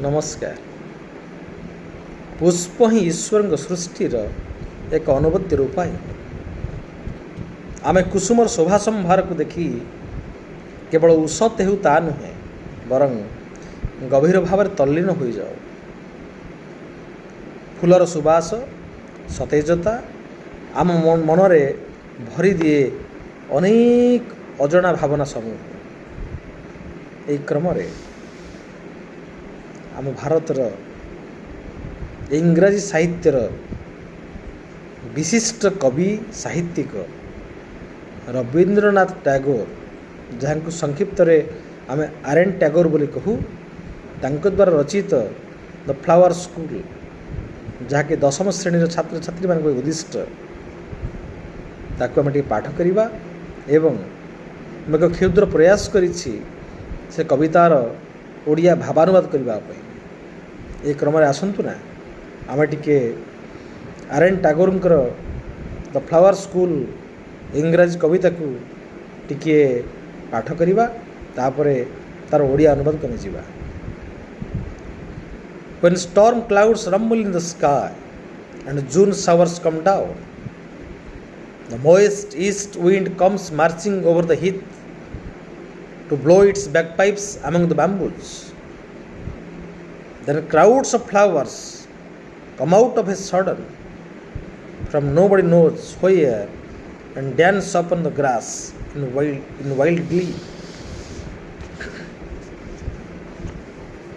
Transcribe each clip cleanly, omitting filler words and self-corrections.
नमस्कार। पुष्प ही ईश्वर सृष्टिर एक अनुभूतिर उपाय। आमे कुसुमर शोभा संभार को देखी केवल उषत हेउ ता नुहे बरं गभीर भाव तल्लीन हो जाओ। फूलर सुबास सतेजता आम मनरे भरी दिए अनेक अजଣା भावना समूह। यही क्रम आम भारतर इंग्राजी साहित्यर विशिष्ट कवि साहित्यिक रवींद्रनाथ टैगोर, जहाँ को संक्षिप्त आम आर.एन. टैगोर बोली कहू, तांको द्वारा रचित द फ्लावर स्कूल, जहाँकि 10म श्रेणी छात्र छात्री मान उद्दिष्ट, ताकू आम पाठ करवा एवं मैं एक क्षुद्र प्रयास करिछि से कवितार ओडिया भावानुवाद करने। ये क्रम आसतु ना आम टिके R N. Tagore the flower school इंग्राजी कविता को टिके पाठ करवा, तापरे तार ओडिया अनुवाद करने जीवा। When storm clouds rumble in the sky and June showers come down, the moist east wind comes marching over the heath to blow its bagpipes among the bamboos. Then crowds of flowers come out of a sudden from nobody knows where and dance upon the grass in wild glee.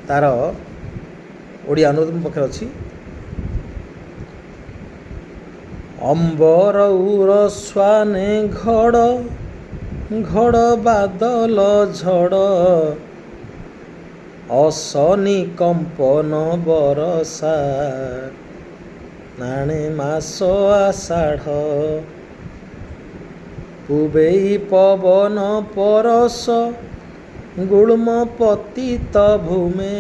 तार ओडिया अनुवाद पाखे अच्छी। अंबर उरस्वाने घड़ घड़ बादल झड़ असनी कंपन बरसा नाणे मास आषाढ़ पुबेई पवन परस गुल्म पतित भूमे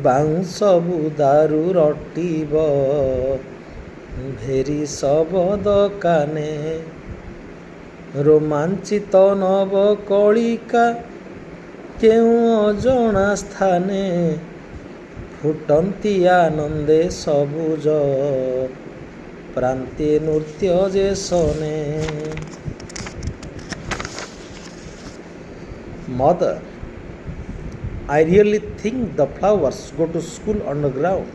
बाउंस बुदारु रटिब भेरी शबद काने रोमांचित नव कलिका केउ अजଣା स्थाने फुटंती आनंदे सबुज प्रांते नृत्य जे सने। Mother, I really think the flowers go to school underground.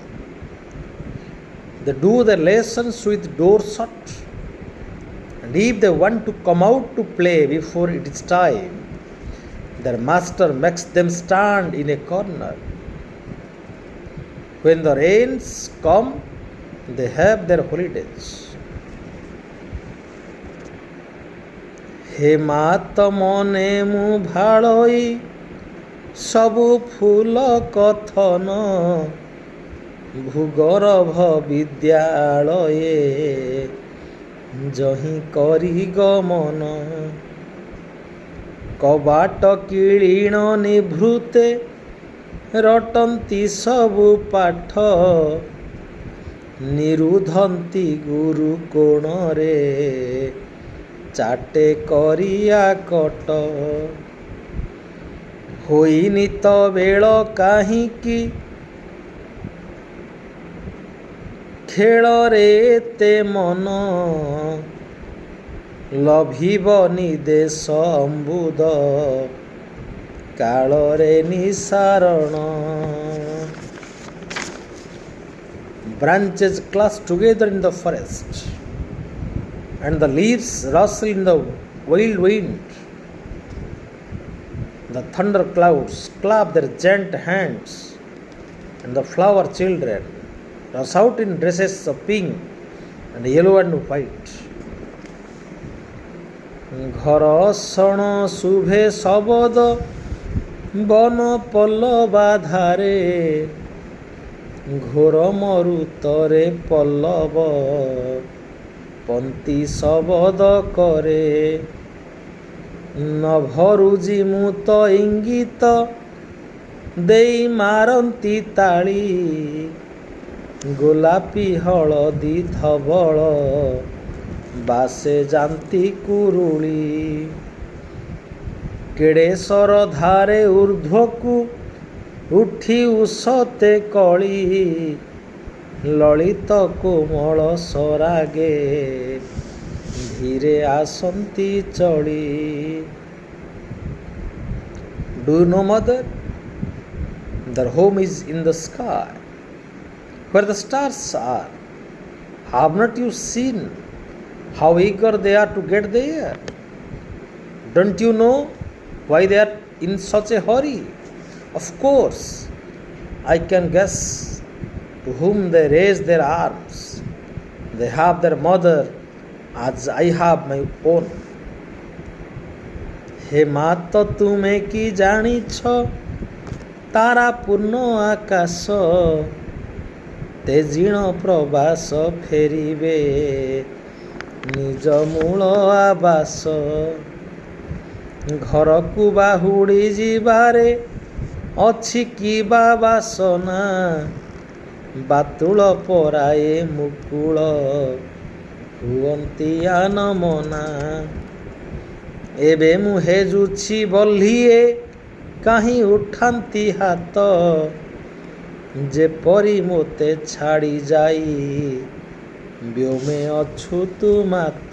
They do their lessons with doors shut, and if they want to come out to play before it is time, their master makes them stand in a corner. When the rains come, they have their holidays. हे मात मने मु भाड़ई सबु फूल कथन भूगर्भ विद्यालये जही करी गमन कबाट किलीण निभृते रटंती सबु पाठ निरुधंती गुरु कोण रे चाटे करिया कट होइनी तो बेल काहींकी खेल रे ते मन लभिबनी देश अम्बुद काल रे निसारण। Branches cluster together in the forest and the leaves rustle in the wild wind. The thunder clouds clap their giant hands, and the flower children rush out in dresses of pink and yellow and white. घर सण शुभे शबद बन पल्लवा धारे घोर मरुतरे पल्लव पंती शबद करे नभरुजी मुत इंगित देई मारंती ताली गोलापी हलदी धवल बासे जाती कुरुली केड़े सर धारे ऊर्ध्वकु ଉଠି ଉଷତେ କଳି ଲଳିତ କୋମଳ ସରାଗେ ଧୀରେ ଆସନ୍ତି ଚଳି। Do you know, mother? Their home is in the sky, where the stars are. Have not you seen how eager they are to get there? Don't you know why they are in such a hurry? Of course, I can guess to whom they raise their arms. They have their mother as I have my own. हे मात तुमे कि जानिछ तारा पूर्ण आकाश तेजिण प्रवास फेरिबे निज मूल आवास। घर को बाहुड़ी जीवारे अछि कि बा बासना बातुल पराए मुकुल हुअन्ति आनमना। एबे मु हेजुछि बल्लिए काहीं उठान्ति हाथ जेपरि मोते छाड़ी जाई व्योमे अछु तु मात।